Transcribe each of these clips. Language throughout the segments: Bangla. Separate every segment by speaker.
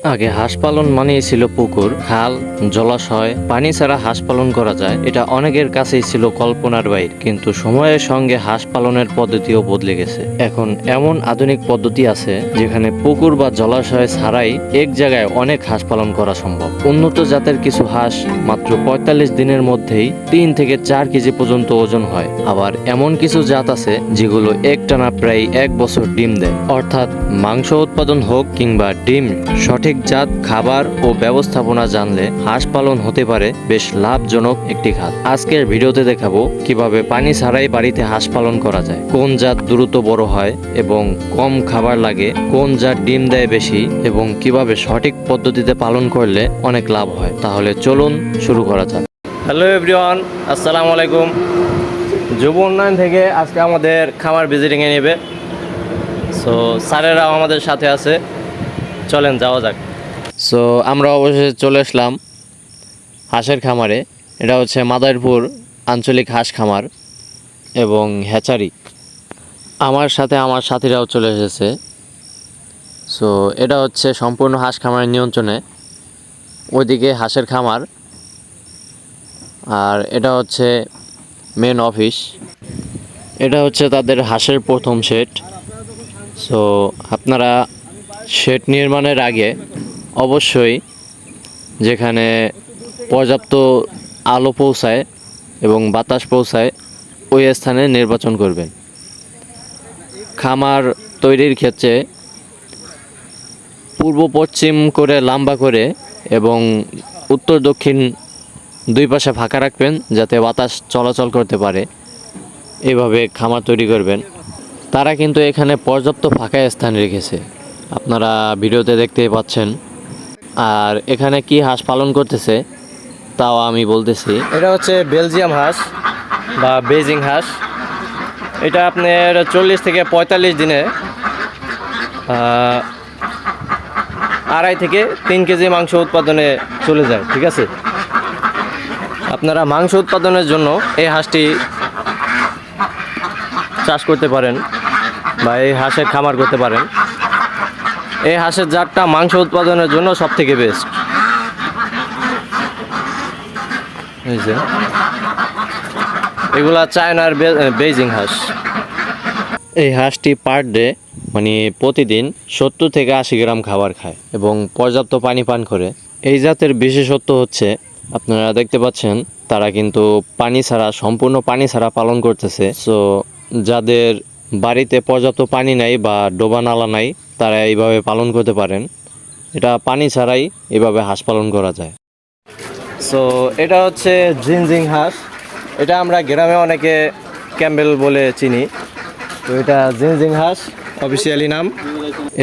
Speaker 1: আগে হাঁস পালন মানেই ছিল পুকুর, খাল, জলাশয়, পানি ছাড়া হাঁস পালন করা যায়। এটা অনেকের কাছেই ছিল কল্পনার বাইরে। কিন্তু সময়ের সঙ্গে হাঁস পালনের পদ্ধতিও বদলে গেছে। এখন এমন আধুনিক পদ্ধতি আছে যেখানে পুকুর বা জলাশয় ছাড়াই এক জায়গায় অনেক হাঁস পালন করা সম্ভব। উন্নত জাতের কিছু হাঁস মাত্র ৪৫ দিনের মধ্যেই ৩ থেকে ৪ কেজি পর্যন্ত ওজন হয়। আবার এমন কিছু জাত আছে যেগুলো একটানা প্রায় ১ বছর ডিম দেয়। অর্থাৎ মাংস উৎপাদন হোক কিংবা ডিম, সঠিক জাত, খাবার ও ব্যবস্থাপনা জানলে হাঁস পালন হতে পারে বেশ লাভজনক একটি খাত। আজকের ভিডিওতে দেখাবো কিভাবে পানি ছাড়াই বাড়িতে হাঁস পালন করা যায়, কোন জাত দ্রুত বড় হয় এবং কম খাবার লাগে, কোন জাত ডিম দেয় বেশি এবং কিভাবে সঠিক পদ্ধতিতে পালন করলে অনেক লাভ হয়। তাহলে চলুন শুরু করা যাক। হ্যালো এভরিওয়ান, আসসালামু আলাইকুম। যুব উন্নয়ন থেকে আজকে আমাদের খামার ভিজিটিংয়ে নেবে। সো স্যারেরাও আমাদের সাথে আছে, চলেন যাওয়া যাক। সো আমরা অবশেষে চলে আসলাম হাঁসের খামারে। এটা হচ্ছে মাদারীপুর আঞ্চলিক হাঁস খামার এবং হ্যাচারি। আমার সাথে আমার সাথীরাও চলে এসেছে। সো এটা হচ্ছে সম্পূর্ণ হাঁস খামারের নিয়ন্ত্রণে, ওইদিকে হাঁসের খামার, আর এটা হচ্ছে মেন অফিস। এটা হচ্ছে তাদের হাঁসের প্রথম শেড। সো আপনারা শেড নির্মাণের আগে অবশ্যই যেখানে পর্যাপ্ত আলো পৌঁছায় এবং বাতাস পৌঁছায় ওই স্থানে নির্বাচন করবেন। খামার তৈরির ক্ষেত্রে পূর্ব পশ্চিম করে লম্বা করে এবং উত্তর দক্ষিণ দুই পাশে ফাঁকা রাখবেন যাতে বাতাস চলাচল করতে পারে। এইভাবে খামার তৈরি করবেন। তারা কিন্তু এখানে পর্যাপ্ত ফাঁকা স্থান রেখেছে, আপনারা ভিডিওতে দেখতেই পাচ্ছেন। আর এখানে কি হাঁস পালন করতেছে তাও আমি বলতেছি। এটা হচ্ছে বেলজিয়াম হাঁস বা বেজিং হাঁস। এটা আপনার 40 থেকে 45 দিনে 2.5 থেকে 3 কেজি মাংস উৎপাদনে চলে যায়। ঠিক আছে, আপনারা মাংস উৎপাদনের জন্য এই হাঁসটি চাষ করতে পারেন বা এই হাঁসের খামার করতে পারেন। এই হাঁসের জাতটা মাংস উৎপাদনের জন্য সব থেকে বেস্ট। এগুলা চায়নার বেজিং হাঁস। এই হাঁসটি পার ডে মানে প্রতিদিন 70 থেকে 80 গ্রাম খাবার খায় এবং পর্যাপ্ত পানি পান করে। এই জাতের বিশেষত্ব হচ্ছে আপনারা দেখতে পাচ্ছেন তারা কিন্তু পানি ছাড়া, সম্পূর্ণ পানি ছাড়া পালন করতেছে। সো যাদের বাড়িতে পর্যাপ্ত পানি নাই বা ডোবা নালা নাই তারা এইভাবে পালন করতে পারেন। এটা পানি ছাড়াই এভাবে হাঁস পালন করা যায়। সো এটা হচ্ছে জিনজিং হাঁস। এটা আমরা গ্রামে অনেকে ক্যাম্বেল বলে চিনি। তো এটা জিনজিং হাঁস অফিসিয়ালি নাম।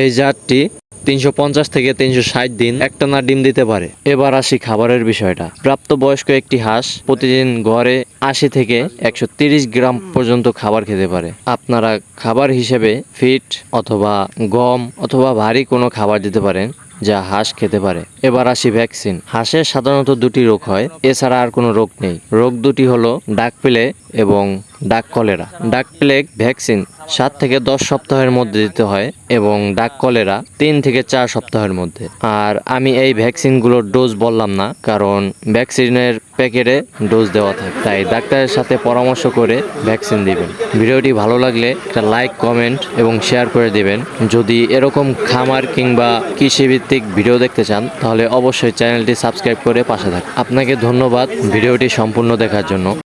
Speaker 1: এই জাতটি 350 থেকে 360 দিন একটানা ডিম দিতে পারে। এবার আসি খাবারের বিষয়টা। প্রাপ্তবয়স্ক একটি হাঁস প্রতিদিন গড়ে 80 থেকে 130 গ্রাম পর্যন্ত খাবার খেতে পারে। আপনারা খাবার হিসেবে ফিড অথবা গম অথবা ভারী কোনো খাবার দিতে পারেন যা হাঁস খেতে পারে। এবার আসি ভ্যাকসিন। হাঁসের সাধারণত 2টি রোগ হয়, এছাড়া আর কোনো রোগ নেই। রোগ দুটি হলো ডাক প্লেগ এবং ডাক কলেরা। ডাক প্লেগ ভ্যাকসিন 7 থেকে 10 সপ্তাহের মধ্যে দিতে হয় এবং ডাক কলেরা 3 থেকে 4 সপ্তাহের মধ্যে। আর আমি এই ভ্যাকসিনগুলোর ডোজ বললাম না, কারণ ভ্যাকসিনের প্যাকেটে ডোজ দেওয়া থাকে, তাই ডাক্তারের সাথে পরামর্শ করে ভ্যাকসিন দিবেন। ভিডিওটি ভালো লাগলে একটা লাইক, কমেন্ট এবং শেয়ার করে দিবেন। যদি এরকম খামার কিংবা কৃষিভিত্তিক ভিডিও দেখতে চান তাহলে অবশ্যই চ্যানেলটি সাবস্ক্রাইব করে পাশে থাকুন। আপনাকে ধন্যবাদ ভিডিওটি সম্পূর্ণ দেখার জন্য।